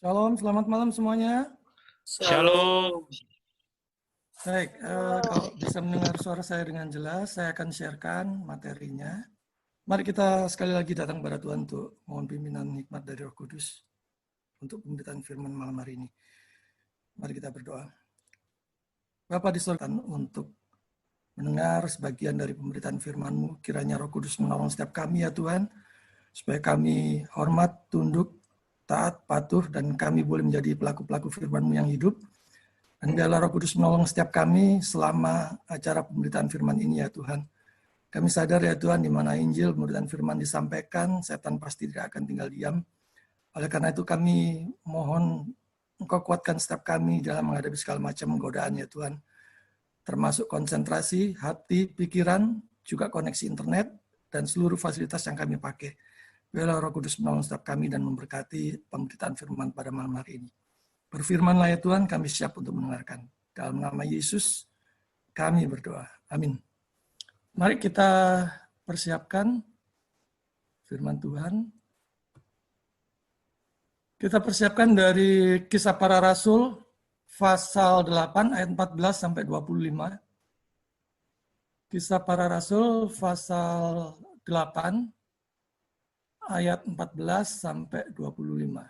Shalom, selamat malam semuanya. Shalom. Baik, kalau bisa mendengar suara saya dengan jelas, saya akan sharekan materinya. Mari kita sekali lagi datang kepada Tuhan untuk mohon pimpinan hikmat dari Roh Kudus untuk pemberitaan firman malam hari ini. Mari kita berdoa. Bapa di surga, untuk mendengar sebagian dari pemberitaan firman-Mu, kiranya Roh Kudus menolong setiap kami ya Tuhan, supaya kami hormat, tunduk, taat, patuh, dan kami boleh menjadi pelaku-pelaku firman-Mu yang hidup. Dan biarlah Roh Kudus menolong setiap kami selama acara pemberitaan firman ini ya Tuhan. Kami sadar ya Tuhan, di mana Injil pemberitaan firman disampaikan, setan pasti tidak akan tinggal diam. Oleh karena itu kami mohon Engkau kuatkan setiap kami dalam menghadapi segala macam godaan ya Tuhan. Termasuk konsentrasi, hati, pikiran, juga koneksi internet, dan seluruh fasilitas yang kami pakai. Biarlah Roh Kudus menolong setiap kami dan memberkati pemberitaan firman pada malam hari ini. Berfirmanlah ya Tuhan, kami siap untuk mendengarkan. Dalam nama Yesus, kami berdoa. Amin. Mari kita persiapkan firman Tuhan. Kita persiapkan dari Kisah Para Rasul, pasal 8, ayat 14 sampai 25. Kisah Para Rasul, pasal 8, ayat 14 sampai 25.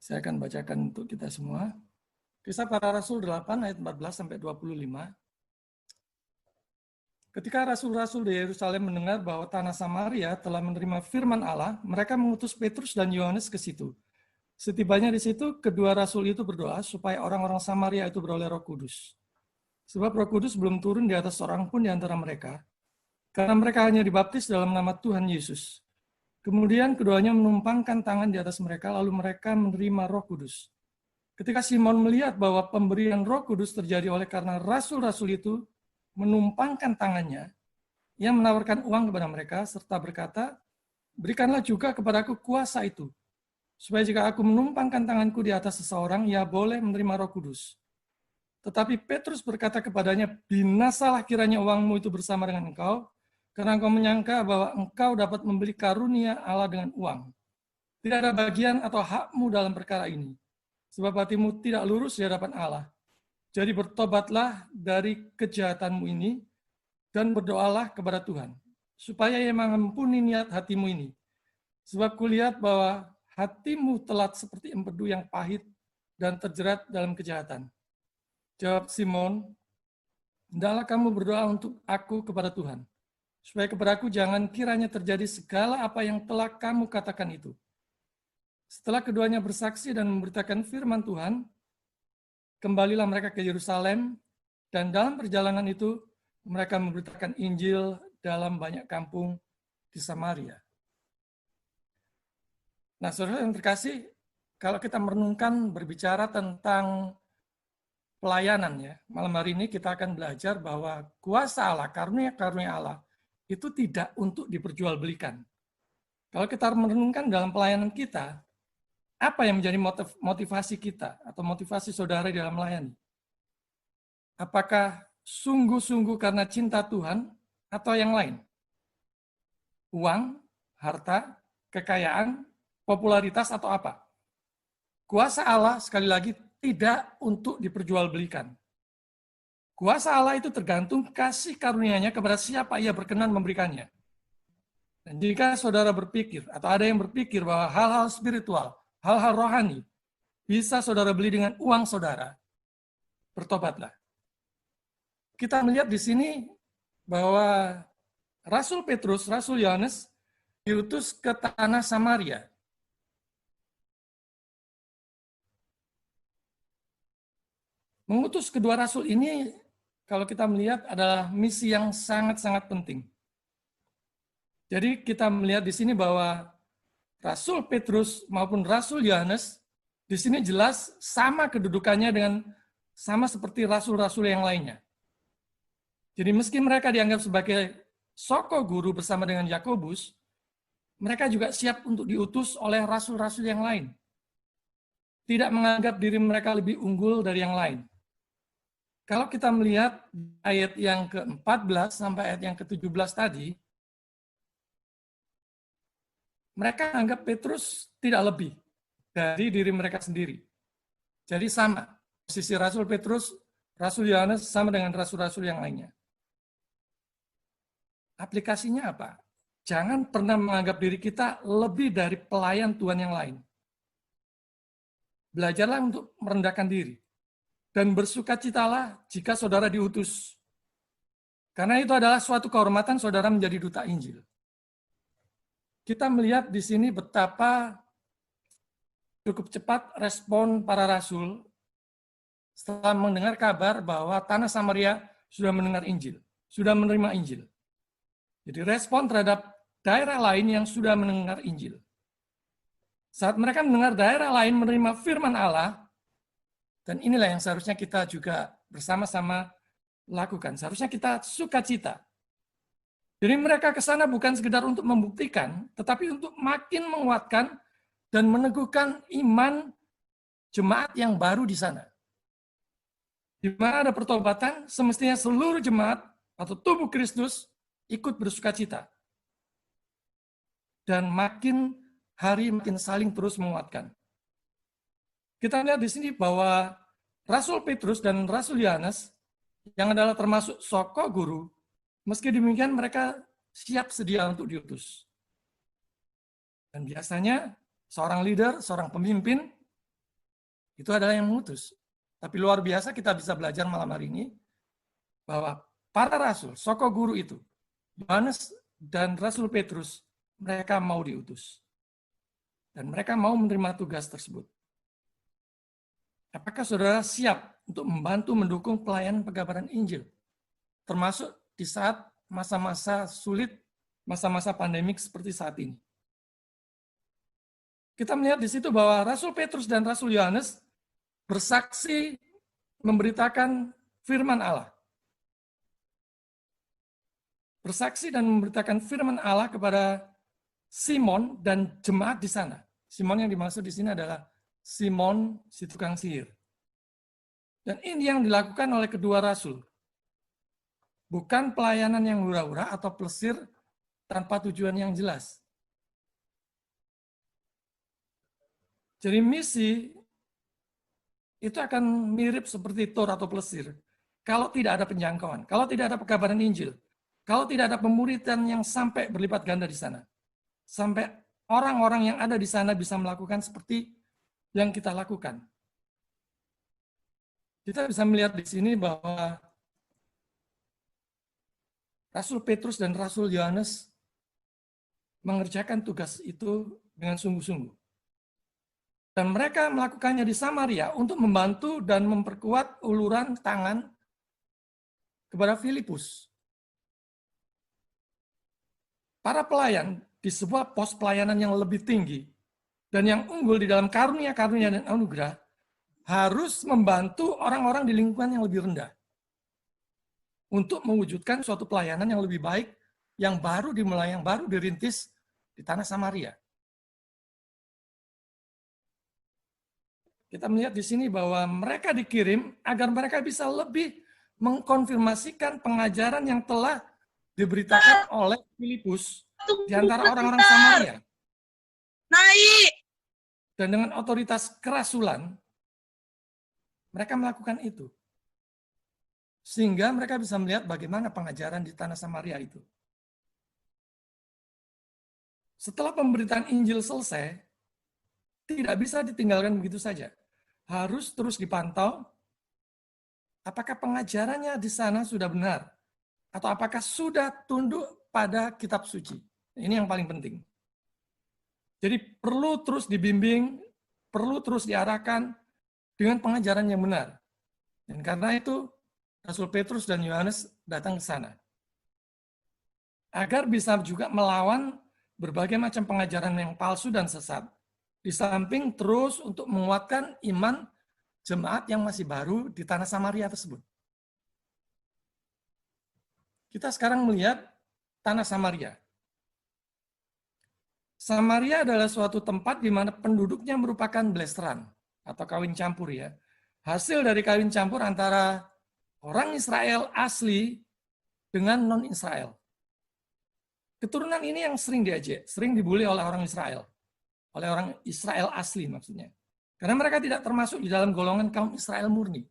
Saya akan bacakan untuk kita semua. Kisah Para Rasul 8 ayat 14 sampai 25. Ketika rasul-rasul di Yerusalem mendengar bahwa tanah Samaria telah menerima firman Allah, mereka mengutus Petrus dan Yohanes ke situ. Setibanya di situ, kedua rasul itu berdoa supaya orang-orang Samaria itu beroleh Roh Kudus. Sebab Roh Kudus belum turun di atas seorang pun di antara mereka, karena mereka hanya dibaptis dalam nama Tuhan Yesus. Kemudian keduanya menumpangkan tangan di atas mereka, lalu mereka menerima Roh Kudus. Ketika Simon melihat bahwa pemberian Roh Kudus terjadi oleh karena rasul-rasul itu menumpangkan tangannya, ia menawarkan uang kepada mereka serta berkata, "Berikanlah juga kepadaku kuasa itu, supaya jika aku menumpangkan tanganku di atas seseorang, ia boleh menerima Roh Kudus." Tetapi Petrus berkata kepadanya, "Binasalah kiranya uangmu itu bersama dengan engkau, karena engkau menyangka bahwa engkau dapat membeli karunia Allah dengan uang. Tidak ada bagian atau hakmu dalam perkara ini, sebab hatimu tidak lurus di hadapan Allah. Jadi bertobatlah dari kejahatanmu ini, dan berdoalah kepada Tuhan, supaya ia mengampuni niat hatimu ini. Sebab kulihat bahwa hatimu telat seperti empedu yang pahit dan terjerat dalam kejahatan." Jawab Simon, "Hendaklah kamu berdoa untuk aku kepada Tuhan, supaya kepadaku jangan kiranya terjadi segala apa yang telah kamu katakan itu." Setelah keduanya bersaksi dan memberitakan firman Tuhan, kembalilah mereka ke Yerusalem, dan dalam perjalanan itu mereka memberitakan Injil dalam banyak kampung di Samaria. Nah, saudara yang terkasih, kalau kita merenungkan berbicara tentang pelayanan ya, malam hari ini kita akan belajar bahwa kuasa Allah, karunia-karunia Allah itu tidak untuk diperjualbelikan. Kalau kita merenungkan dalam pelayanan kita, apa yang menjadi motivasi kita atau motivasi saudara dalam melayani? Apakah sungguh-sungguh karena cinta Tuhan atau yang lain? Uang, harta, kekayaan, popularitas atau apa? Kuasa Allah sekali lagi tidak untuk diperjualbelikan. Kuasa Allah itu tergantung kasih karunia-Nya kepada siapa ia berkenan memberikannya. Dan jika saudara berpikir atau ada yang berpikir bahwa hal-hal spiritual, hal-hal rohani bisa saudara beli dengan uang saudara, bertobatlah. Kita melihat di sini bahwa Rasul Petrus, Rasul Yohanes diutus ke tanah Samaria. Mengutus kedua rasul ini, kalau kita melihat, adalah misi yang sangat-sangat penting. Jadi kita melihat di sini bahwa Rasul Petrus maupun Rasul Yohanes di sini jelas sama kedudukannya dengan sama seperti rasul-rasul yang lainnya. Jadi meski mereka dianggap sebagai soko guru bersama dengan Yakobus, mereka juga siap untuk diutus oleh rasul-rasul yang lain. Tidak menganggap diri mereka lebih unggul dari yang lain. Kalau kita melihat ayat yang ke-14 sampai ayat yang ke-17 tadi, mereka anggap Petrus tidak lebih dari diri mereka sendiri. Jadi sama, posisi Rasul Petrus, Rasul Yohanes sama dengan rasul-rasul yang lainnya. Aplikasinya apa? Jangan pernah menganggap diri kita lebih dari pelayan Tuhan yang lain. Belajarlah untuk merendahkan diri. Dan bersukacitalah jika saudara diutus. Karena itu adalah suatu kehormatan saudara menjadi duta Injil. Kita melihat di sini betapa cukup cepat respon para rasul setelah mendengar kabar bahwa tanah Samaria sudah mendengar Injil, sudah menerima Injil. Jadi respon terhadap daerah lain yang sudah mendengar Injil. Saat mereka mendengar daerah lain menerima firman Allah, dan inilah yang seharusnya kita juga bersama-sama lakukan. Seharusnya kita sukacita. Jadi mereka ke sana bukan sekedar untuk membuktikan, tetapi untuk makin menguatkan dan meneguhkan iman jemaat yang baru di sana. Di mana ada pertobatan, semestinya seluruh jemaat atau tubuh Kristus ikut bersukacita. Dan makin hari makin saling terus menguatkan. Kita lihat di sini bahwa Rasul Petrus dan Rasul Yohanes yang adalah termasuk soko guru, meski demikian mereka siap sedia untuk diutus. Dan biasanya seorang leader, seorang pemimpin, itu adalah yang mengutus. Tapi luar biasa kita bisa belajar malam hari ini, bahwa para rasul, soko guru itu, Yohanes dan Rasul Petrus, mereka mau diutus. Dan mereka mau menerima tugas tersebut. Apakah saudara siap untuk membantu mendukung pelayanan pengabaran Injil? Termasuk di saat masa-masa sulit, masa-masa pandemik seperti saat ini. Kita melihat di situ bahwa Rasul Petrus dan Rasul Yohanes bersaksi memberitakan firman Allah. Bersaksi dan memberitakan firman Allah kepada Simon dan jemaat di sana. Simon yang dimaksud di sini adalah Simon si tukang sihir. Dan ini yang dilakukan oleh kedua rasul. Bukan pelayanan yang hura-hura atau plesir tanpa tujuan yang jelas. Jadi misi itu akan mirip seperti tur atau plesir. Kalau tidak ada penjangkauan, kalau tidak ada pekabaran Injil, kalau tidak ada pemuridan yang sampai berlipat ganda di sana. Sampai orang-orang yang ada di sana bisa melakukan seperti yang kita lakukan. Kita bisa melihat di sini bahwa Rasul Petrus dan Rasul Yohanes mengerjakan tugas itu dengan sungguh-sungguh. Dan mereka melakukannya di Samaria untuk membantu dan memperkuat uluran tangan kepada Filipus. Para pelayan di sebuah pos pelayanan yang lebih tinggi dan yang unggul di dalam karunia-karunia dan anugerah harus membantu orang-orang di lingkungan yang lebih rendah untuk mewujudkan suatu pelayanan yang lebih baik, yang baru dimulai, yang baru dirintis di tanah Samaria. Kita melihat di sini bahwa mereka dikirim agar mereka bisa lebih mengkonfirmasikan pengajaran yang telah diberitakan oleh Filipus di antara orang-orang Samaria. Naik. Dan dengan otoritas kerasulan, mereka melakukan itu. Sehingga mereka bisa melihat bagaimana pengajaran di tanah Samaria itu. Setelah pemberitaan Injil selesai, tidak bisa ditinggalkan begitu saja. Harus terus dipantau apakah pengajarannya di sana sudah benar, atau apakah sudah tunduk pada kitab suci. Ini yang paling penting. Jadi perlu terus dibimbing, perlu terus diarahkan dengan pengajaran yang benar. Dan karena itu, Rasul Petrus dan Yohanes datang ke sana. Agar bisa juga melawan berbagai macam pengajaran yang palsu dan sesat. Di samping terus untuk menguatkan iman jemaat yang masih baru di tanah Samaria tersebut. Kita sekarang melihat tanah Samaria. Samaria adalah suatu tempat di mana penduduknya merupakan blasteran atau kawin campur ya. Hasil dari kawin campur antara orang Israel asli dengan non-Israel. Keturunan ini yang sering diejek, sering dibully oleh orang Israel. Oleh orang Israel asli maksudnya. Karena mereka tidak termasuk di dalam golongan kaum Israel murni.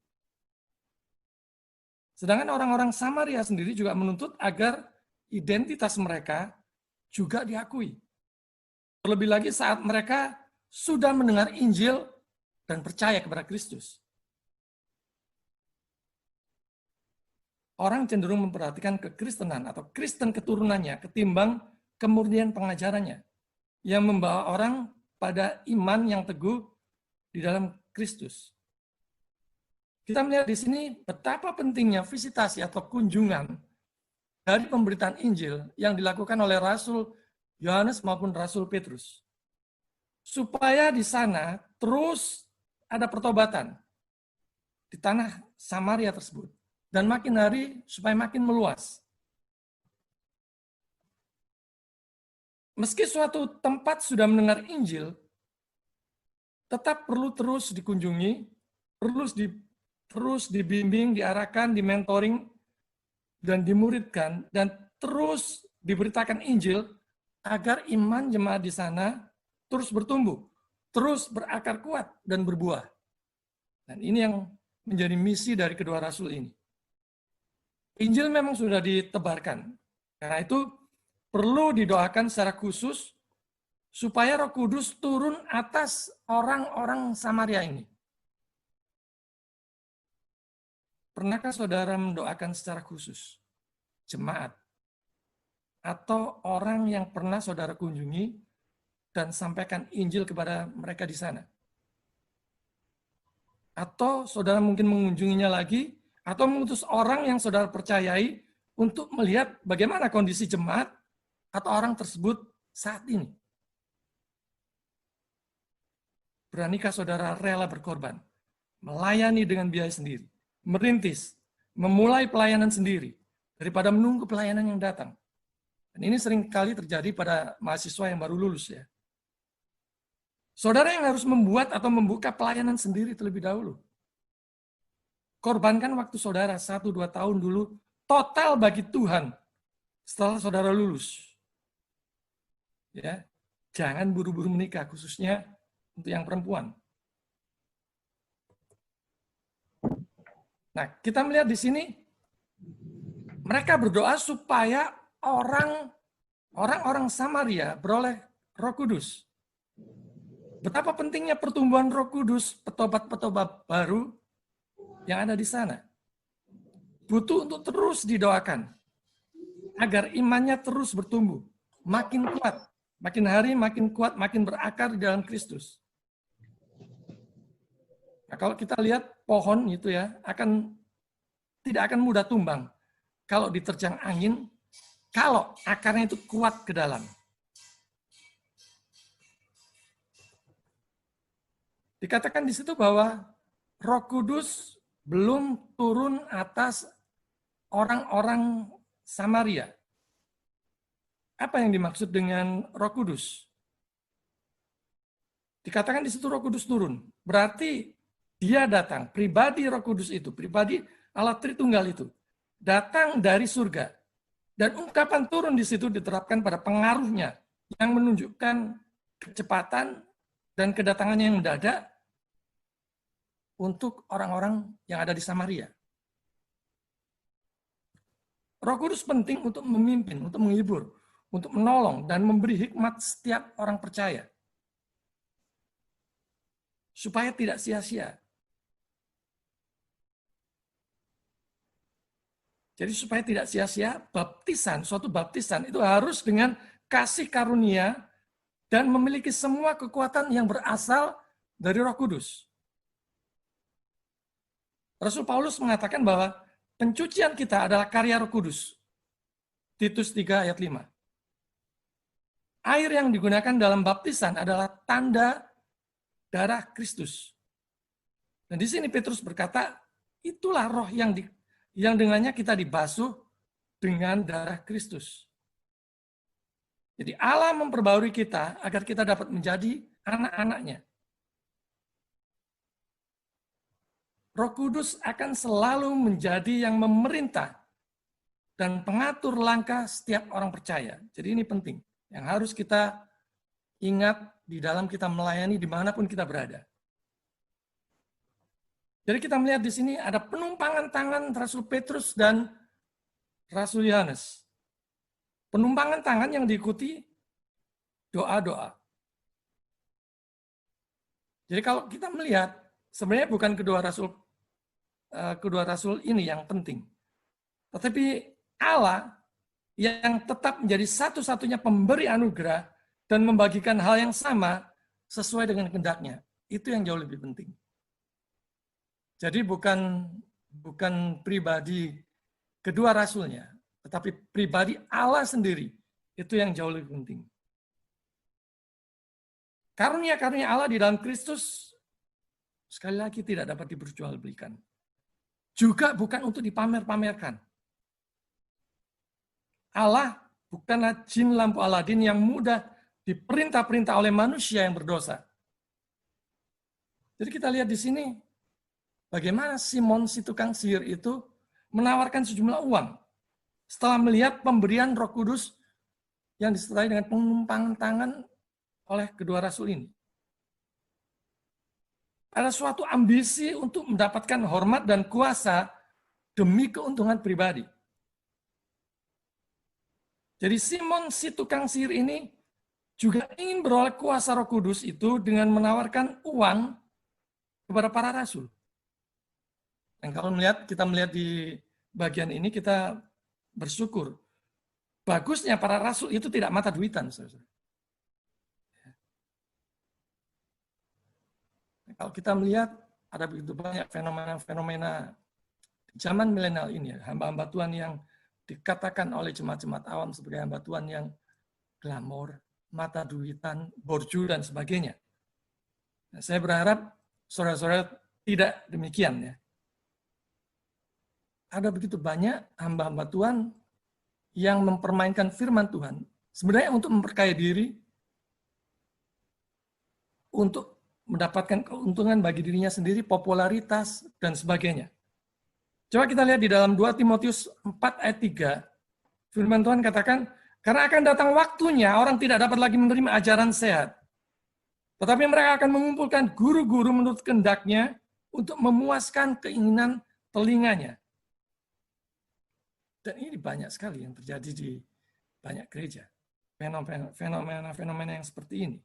Sedangkan orang-orang Samaria sendiri juga menuntut agar identitas mereka juga diakui. Terlebih lagi saat mereka sudah mendengar Injil dan percaya kepada Kristus. Orang cenderung memperhatikan kekristenan atau Kristen keturunannya ketimbang kemurnian pengajarannya yang membawa orang pada iman yang teguh di dalam Kristus. Kita melihat di sini betapa pentingnya visitasi atau kunjungan dari pemberitaan Injil yang dilakukan oleh Rasul Yohanes maupun Rasul Petrus. Supaya di sana terus ada pertobatan di tanah Samaria tersebut. Dan makin hari supaya makin meluas. Meski suatu tempat sudah mendengar Injil, tetap perlu terus dikunjungi, terus dibimbing, diarahkan, dimentoring, dan dimuridkan, dan terus diberitakan Injil agar iman jemaat di sana terus bertumbuh, terus berakar kuat dan berbuah. Dan ini yang menjadi misi dari kedua rasul ini. Injil memang sudah ditebarkan. Karena itu perlu didoakan secara khusus supaya Roh Kudus turun atas orang-orang Samaria ini. Pernahkah saudara mendoakan secara khusus jemaat atau orang yang pernah saudara kunjungi dan sampaikan Injil kepada mereka di sana? Atau saudara mungkin mengunjunginya lagi, atau mengutus orang yang saudara percayai untuk melihat bagaimana kondisi jemaat atau orang tersebut saat ini. Beranikah saudara rela berkorban, melayani dengan biaya sendiri, merintis, memulai pelayanan sendiri, daripada menunggu pelayanan yang datang. Dan ini sering kali terjadi pada mahasiswa yang baru lulus ya. Saudara yang harus membuat atau membuka pelayanan sendiri terlebih dahulu. Korbankan waktu saudara 1-2 tahun dulu total bagi Tuhan setelah saudara lulus. Ya, jangan buru-buru menikah, khususnya untuk yang perempuan. Nah, kita melihat di sini mereka berdoa supaya orang-orang Samaria beroleh Roh Kudus. Betapa pentingnya pertumbuhan Roh Kudus, petobat-petobat baru yang ada di sana. Butuh untuk terus didoakan agar imannya terus bertumbuh, makin kuat, makin hari makin kuat, makin berakar di dalam Kristus. Nah, kalau kita lihat pohon itu ya, tidak akan mudah tumbang kalau diterjang angin, kalau akarnya itu kuat ke dalam. Dikatakan di situ bahwa Roh Kudus belum turun atas orang-orang Samaria. Apa yang dimaksud dengan Roh Kudus? Dikatakan di situ Roh Kudus turun. Berarti dia datang, pribadi Roh Kudus itu, pribadi Allah Tritunggal itu, datang dari surga. Dan ungkapan turun di situ diterapkan pada pengaruhnya yang menunjukkan kecepatan dan kedatangannya yang mendadak untuk orang-orang yang ada di Samaria. Roh Kudus penting untuk memimpin, untuk menghibur, untuk menolong, dan memberi hikmat setiap orang percaya. Supaya tidak sia-sia. Jadi supaya tidak sia-sia, suatu baptisan itu harus dengan kasih karunia dan memiliki semua kekuatan yang berasal dari Roh Kudus. Rasul Paulus mengatakan bahwa pencucian kita adalah karya Roh Kudus. Titus 3 ayat 5. Air yang digunakan dalam baptisan adalah tanda darah Kristus. Dan di sini Petrus berkata, itulah roh yang dengannya kita dibasuh dengan darah Kristus. Jadi Allah memperbarui kita agar kita dapat menjadi anak-anaknya. Roh Kudus akan selalu menjadi yang memerintah dan pengatur langkah setiap orang percaya. Jadi ini penting, yang harus kita ingat di dalam kita melayani dimanapun kita berada. Jadi kita melihat di sini ada penumpangan tangan Rasul Petrus dan Rasul Yohanes. Penumpangan tangan yang diikuti doa-doa. Jadi kalau kita melihat, sebenarnya bukan kedua rasul ini yang penting. Tetapi Allah yang tetap menjadi satu-satunya pemberi anugerah dan membagikan hal yang sama sesuai dengan kehendak-Nya. Itu yang jauh lebih penting. Jadi bukan pribadi kedua rasulnya, tetapi pribadi Allah sendiri. Itu yang jauh lebih penting. Karunia-karunia Allah di dalam Kristus, sekali lagi tidak dapat diperjualbelikan. Juga bukan untuk dipamer-pamerkan. Allah bukanlah jin lampu Aladin yang mudah diperintah-perintah oleh manusia yang berdosa. Jadi kita lihat di sini, bagaimana Simon si tukang sihir itu menawarkan sejumlah uang setelah melihat pemberian Roh Kudus yang disertai dengan penumpangan tangan oleh kedua rasul ini. Ada suatu ambisi untuk mendapatkan hormat dan kuasa demi keuntungan pribadi. Jadi Simon si tukang sihir ini juga ingin beroleh kuasa Roh Kudus itu dengan menawarkan uang kepada para rasul. Dan kalau kita melihat di bagian ini, kita bersyukur. Bagusnya para rasul itu tidak mata duitan, saudara. Kalau kita melihat ada begitu banyak fenomena-fenomena zaman milenial ini, hamba-hamba Tuhan yang dikatakan oleh jemaat-jemaat awam sebagai hamba Tuhan yang glamor, mata duitan, borju, dan sebagainya. Nah, saya berharap saudara-saudara tidak demikian ya. Ada begitu banyak hamba-hamba Tuhan yang mempermainkan firman Tuhan sebenarnya untuk memperkaya diri, untuk mendapatkan keuntungan bagi dirinya sendiri, popularitas, dan sebagainya. Coba kita lihat di dalam 2 Timotius 4 ayat 3, firman Tuhan katakan, karena akan datang waktunya orang tidak dapat lagi menerima ajaran sehat, tetapi mereka akan mengumpulkan guru-guru menurut kehendak-Nya untuk memuaskan keinginan telinganya. Dan ini banyak sekali yang terjadi di banyak gereja. Fenomena yang seperti ini.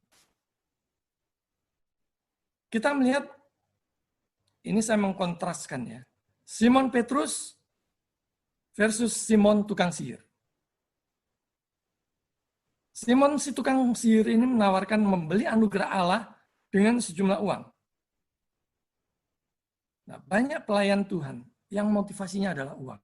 Kita melihat, ini saya mengkontraskan ya, Simon Petrus versus Simon tukang sihir. Simon si tukang sihir ini menawarkan membeli anugerah Allah dengan sejumlah uang. Nah, banyak pelayan Tuhan yang motivasinya adalah uang.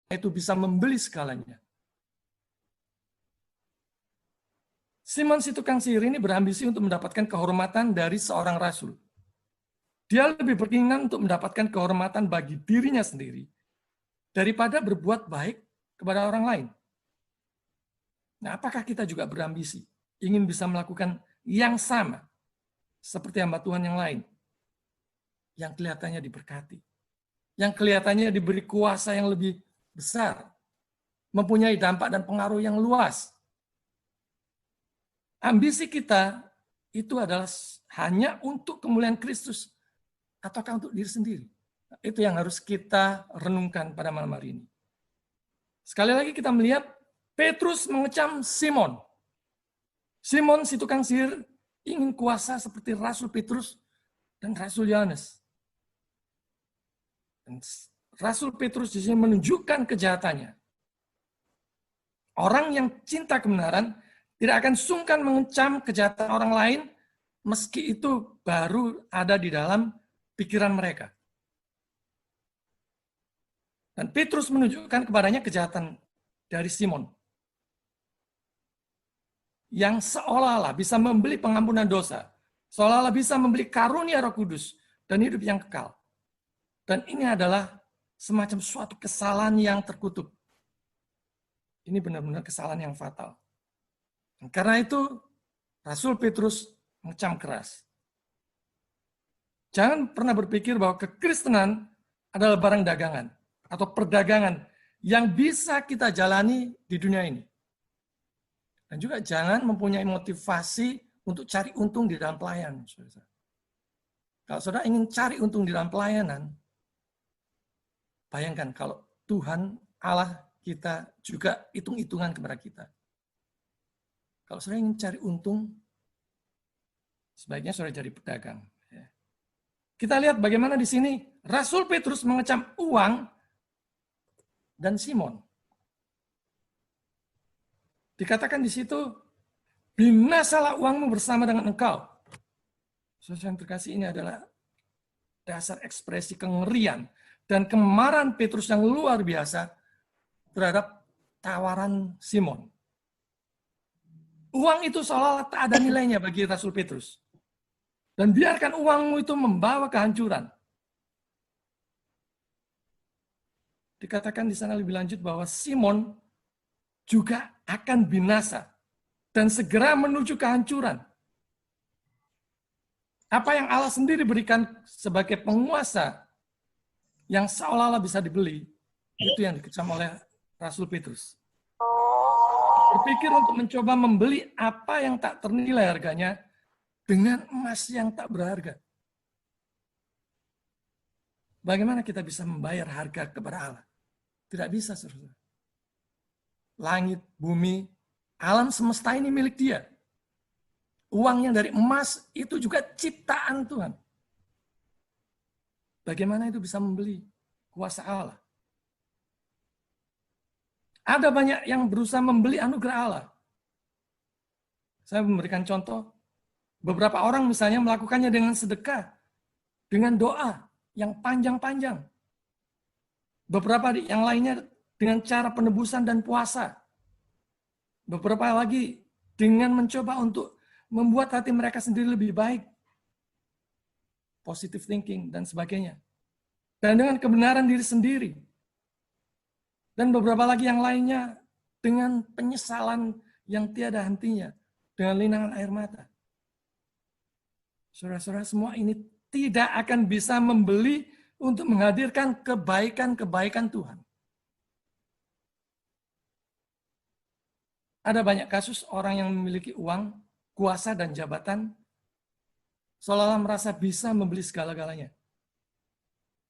Itu bisa membeli segalanya. Simon si tukang sihir ini berambisi untuk mendapatkan kehormatan dari seorang rasul. Dia lebih berkeinginan untuk mendapatkan kehormatan bagi dirinya sendiri daripada berbuat baik kepada orang lain. Nah, apakah kita juga berambisi ingin bisa melakukan yang sama seperti hamba Tuhan yang lain, yang kelihatannya diberkati, yang kelihatannya diberi kuasa yang lebih besar, mempunyai dampak dan pengaruh yang luas? Ambisi kita itu adalah hanya untuk kemuliaan Kristus ataukah untuk diri sendiri? Itu yang harus kita renungkan pada malam hari ini. Sekali lagi kita melihat Petrus mengecam Simon. Simon si tukang sihir ingin kuasa seperti Rasul Petrus dan Rasul Yohanes. Dan Rasul Petrus di sini menunjukkan kejahatannya. Orang yang cinta kebenaran tidak akan sungkan mengecam kejahatan orang lain meski itu baru ada di dalam pikiran mereka. Dan Petrus menunjukkan kepadanya kejahatan dari Simon. Yang seolah-olah bisa membeli pengampunan dosa. Seolah-olah bisa membeli karunia Roh Kudus dan hidup yang kekal. Dan ini adalah semacam suatu kesalahan yang terkutuk. Ini benar-benar kesalahan yang fatal. Dan karena itu, Rasul Petrus mengecam keras. Jangan pernah berpikir bahwa kekristenan adalah barang dagangan atau perdagangan yang bisa kita jalani di dunia ini. Dan juga jangan mempunyai motivasi untuk cari untung di dalam pelayanan. Kalau saudara ingin cari untung di dalam pelayanan, bayangkan kalau Tuhan Allah kita juga hitung-hitungan kepada kita. Kalau saudara ingin cari untung, sebaiknya saudara jadi pedagang. Kita lihat bagaimana di sini Rasul Petrus mengecam uang dan Simon. Dikatakan di situ, binasalah uangmu bersama dengan engkau. Saudara yang terkasih, ini adalah dasar ekspresi kengerian dan kemarahan Petrus yang luar biasa terhadap tawaran Simon. Uang itu seolah-olah tak ada nilainya bagi Rasul Petrus. Dan biarkan uangmu itu membawa kehancuran. Dikatakan di sana lebih lanjut bahwa Simon juga akan binasa dan segera menuju kehancuran. Apa yang Allah sendiri berikan sebagai penguasa yang seolah-olah bisa dibeli, itu yang dikecam oleh Rasul Petrus. Berpikir untuk mencoba membeli apa yang tak ternilai harganya dengan emas yang tak berharga. Bagaimana kita bisa membayar harga kepada Allah? Tidak bisa, saudara. Langit, bumi, alam semesta ini milik Dia. Uang yang dari emas itu juga ciptaan Tuhan. Bagaimana itu bisa membeli kuasa Allah? Ada banyak yang berusaha membeli anugerah Allah. Saya memberikan contoh. Beberapa orang misalnya melakukannya dengan sedekah, dengan doa yang panjang-panjang. Beberapa yang lainnya dengan cara penebusan dan puasa. Beberapa lagi dengan mencoba untuk membuat hati mereka sendiri lebih baik. Positive thinking dan sebagainya. Dan dengan kebenaran diri sendiri. Dan beberapa lagi yang lainnya dengan penyesalan yang tiada hentinya. Dengan linangan air mata. Saudara-saudara, semua ini tidak akan bisa membeli untuk menghadirkan kebaikan-kebaikan Tuhan. Ada banyak kasus orang yang memiliki uang, kuasa, dan jabatan, seolah-olah merasa bisa membeli segala-galanya.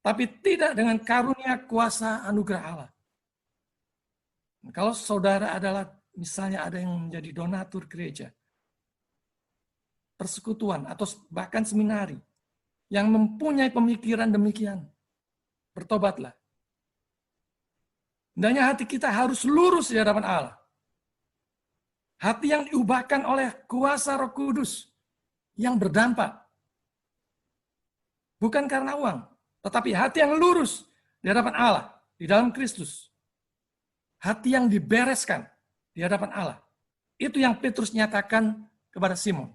Tapi tidak dengan karunia kuasa anugerah Allah. Kalau saudara adalah, misalnya ada yang menjadi donatur gereja, persekutuan, atau bahkan seminari, yang mempunyai pemikiran demikian, bertobatlah. Hendaknya hati kita harus lurus di hadapan Allah. Hati yang diubahkan oleh kuasa Roh Kudus, yang berdampak. Bukan karena uang, tetapi hati yang lurus di hadapan Allah, di dalam Kristus. Hati yang dibereskan di hadapan Allah. Itu yang Petrus nyatakan kepada Simon.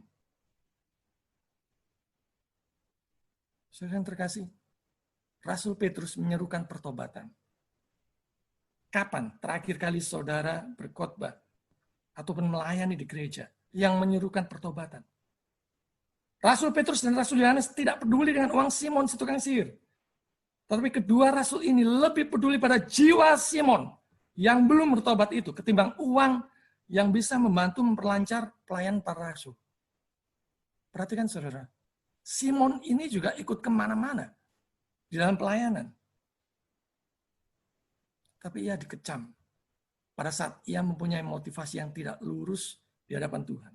Saudara yang terkasih, Rasul Petrus menyerukan pertobatan. Kapan terakhir kali saudara berkhotbah ataupun melayani di gereja yang menyerukan pertobatan? Rasul Petrus dan Rasul Yohanes tidak peduli dengan uang Simon si tukang sihir. Tetapi kedua rasul ini lebih peduli pada jiwa Simon yang belum bertobat itu ketimbang uang yang bisa membantu memperlancar pelayan para rasul. Perhatikan saudara. Simon ini juga ikut kemana-mana di dalam pelayanan. Tapi ia dikecam pada saat ia mempunyai motivasi yang tidak lurus di hadapan Tuhan.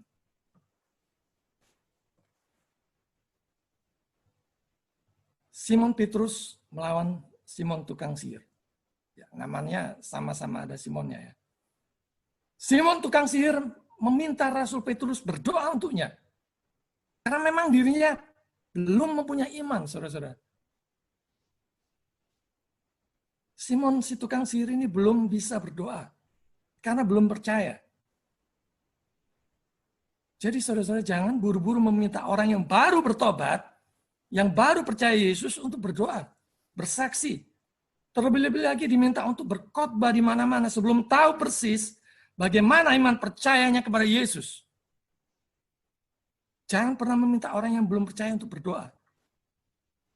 Simon Petrus melawan Simon tukang sihir. Ya, namanya sama-sama ada Simonnya ya. Simon tukang sihir meminta Rasul Petrus berdoa untuknya. Karena memang dirinya belum mempunyai iman, saudara-saudara. Simon si tukang sihir ini belum bisa berdoa karena belum percaya. Jadi saudara-saudara jangan buru-buru meminta orang yang baru bertobat, yang baru percaya Yesus untuk berdoa, bersaksi. Terlebih-lebih lagi diminta untuk berkhotbah di mana-mana sebelum tahu persis bagaimana iman percayanya kepada Yesus. Jangan pernah meminta orang yang belum percaya untuk berdoa.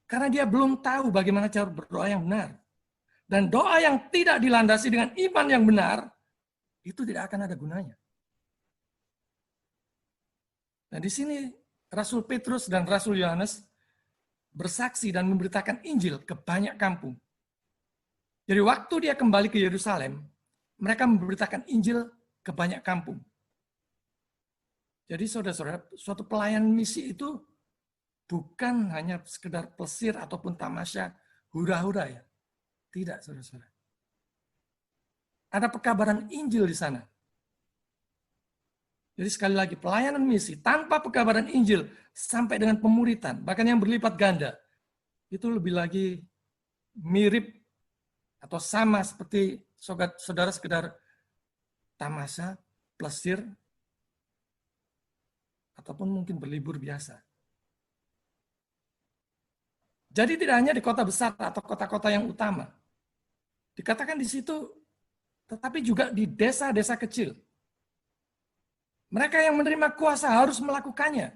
Karena dia belum tahu bagaimana cara berdoa yang benar. Dan doa yang tidak dilandasi dengan iman yang benar, itu tidak akan ada gunanya. Nah di sini Rasul Petrus dan Rasul Yohanes bersaksi dan memberitakan Injil ke banyak kampung. Jadi waktu dia kembali ke Yerusalem, mereka memberitakan Injil ke banyak kampung. Jadi saudara-saudara, suatu pelayanan misi itu bukan hanya sekedar plesir ataupun tamasya hura-hura ya. Tidak, saudara-saudara. Ada pekabaran Injil di sana. Jadi sekali lagi, pelayanan misi tanpa pekabaran Injil sampai dengan pemuritan, bahkan yang berlipat ganda, itu lebih lagi mirip atau sama seperti saudara sekedar tamasya, plesir, ataupun mungkin berlibur biasa. Jadi tidak hanya di kota besar atau kota-kota yang utama. Dikatakan di situ, tetapi juga di desa-desa kecil. Mereka yang menerima kuasa harus melakukannya.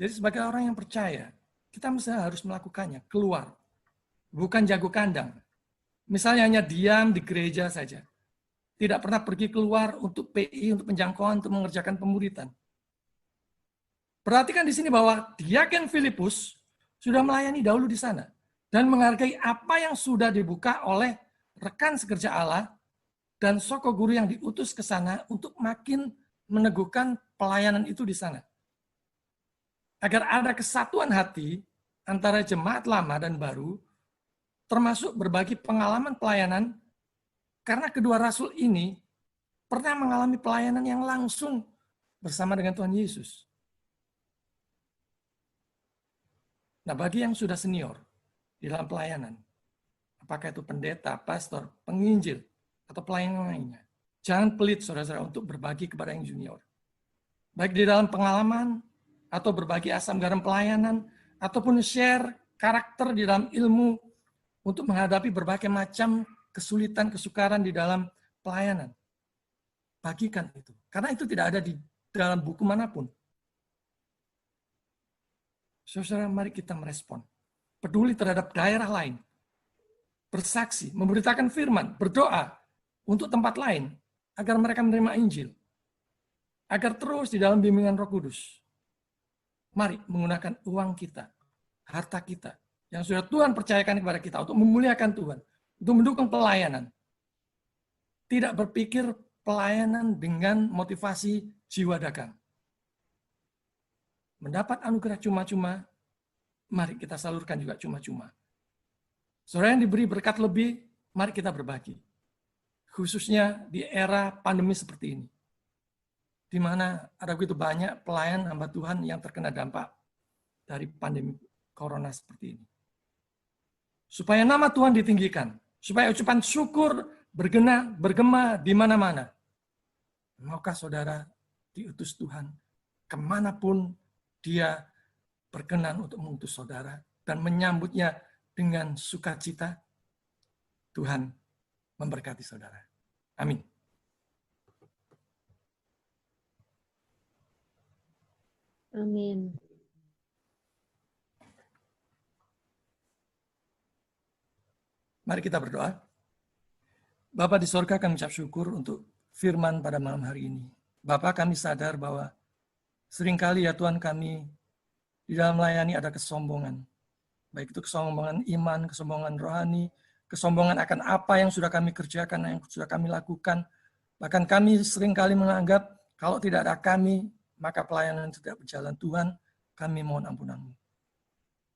Jadi sebagai orang yang percaya, kita mesti harus melakukannya, keluar. Bukan jago kandang. Misalnya hanya diam di gereja saja. Tidak pernah pergi keluar untuk PI, untuk penjangkauan, untuk mengerjakan pemuritan. Perhatikan di sini bahwa Diaken Filipus sudah melayani dahulu di sana dan menghargai apa yang sudah dibuka oleh rekan sekerja Allah dan soko guru yang diutus ke sana untuk makin meneguhkan pelayanan itu di sana. Agar ada kesatuan hati antara jemaat lama dan baru, termasuk berbagi pengalaman pelayanan, karena kedua rasul ini pernah mengalami pelayanan yang langsung bersama dengan Tuhan Yesus. Nah, bagi yang sudah senior di dalam pelayanan, apakah itu pendeta, pastor, penginjil, atau pelayanan lainnya, jangan pelit saudara-saudara untuk berbagi kepada yang junior. Baik di dalam pengalaman, atau berbagi asam garam pelayanan, ataupun share karakter di dalam ilmu untuk menghadapi berbagai macam kesulitan, kesukaran di dalam pelayanan. Bagikan itu, karena itu tidak ada di dalam buku manapun. Saudara, mari kita merespon. Peduli terhadap daerah lain. Bersaksi, memberitakan firman, berdoa untuk tempat lain agar mereka menerima Injil. Agar terus di dalam bimbingan Roh Kudus. Mari menggunakan uang kita, harta kita, yang sudah Tuhan percayakan kepada kita untuk memuliakan Tuhan, untuk mendukung pelayanan. Tidak berpikir pelayanan dengan motivasi jiwa dagang. Mendapat anugerah cuma-cuma, mari kita salurkan juga cuma-cuma. Saudara yang diberi berkat lebih, mari kita berbagi. Khususnya di era pandemi seperti ini. Di mana ada begitu banyak pelayan hamba Tuhan yang terkena dampak dari pandemi corona seperti ini. Supaya nama Tuhan ditinggikan. Supaya ucapan syukur bergema di mana-mana. Maukah saudara diutus Tuhan kemanapun Dia berkenan untuk mengutus saudara dan menyambutnya dengan sukacita? Tuhan memberkati saudara. Amin. Amin. Mari kita berdoa. Bapa di sorga, kami ucap syukur untuk firman pada malam hari ini. Bapa, kami sadar bahwa seringkali ya Tuhan kami di dalam melayani ada kesombongan. Baik itu kesombongan iman, kesombongan rohani, kesombongan akan apa yang sudah kami kerjakan, yang sudah kami lakukan. Bahkan kami seringkali menganggap kalau tidak ada kami, maka pelayanan tidak berjalan. Tuhan, kami mohon ampunan-Mu.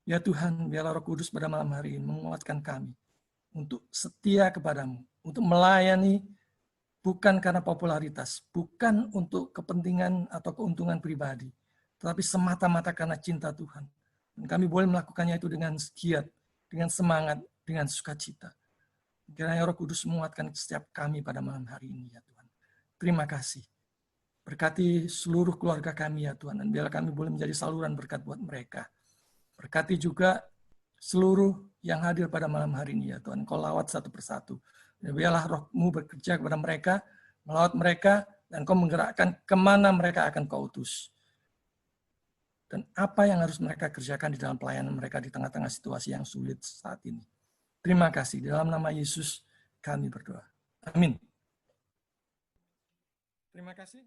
Ya Tuhan, biarlah Roh Kudus pada malam hari ini menguatkan kami untuk setia kepadamu, untuk melayani bukan karena popularitas, bukan untuk kepentingan atau keuntungan pribadi, tetapi semata-mata karena cinta Tuhan. Dan kami boleh melakukannya itu dengan giat, dengan semangat, dengan sukacita. Kiranya Roh Kudus menguatkan setiap kami pada malam hari ini ya Tuhan. Terima kasih. Berkati seluruh keluarga kami ya Tuhan. Dan biarlah kami boleh menjadi saluran berkat buat mereka. Berkati juga seluruh yang hadir pada malam hari ini ya Tuhan. Kau lawat satu persatu. Dan biarlah Roh-Mu bekerja kepada mereka, melawat mereka, dan Kau menggerakkan kemana mereka akan Kau utus. Dan apa yang harus mereka kerjakan di dalam pelayanan mereka di tengah-tengah situasi yang sulit saat ini. Terima kasih. Dalam nama Yesus kami berdoa. Amin. Terima kasih.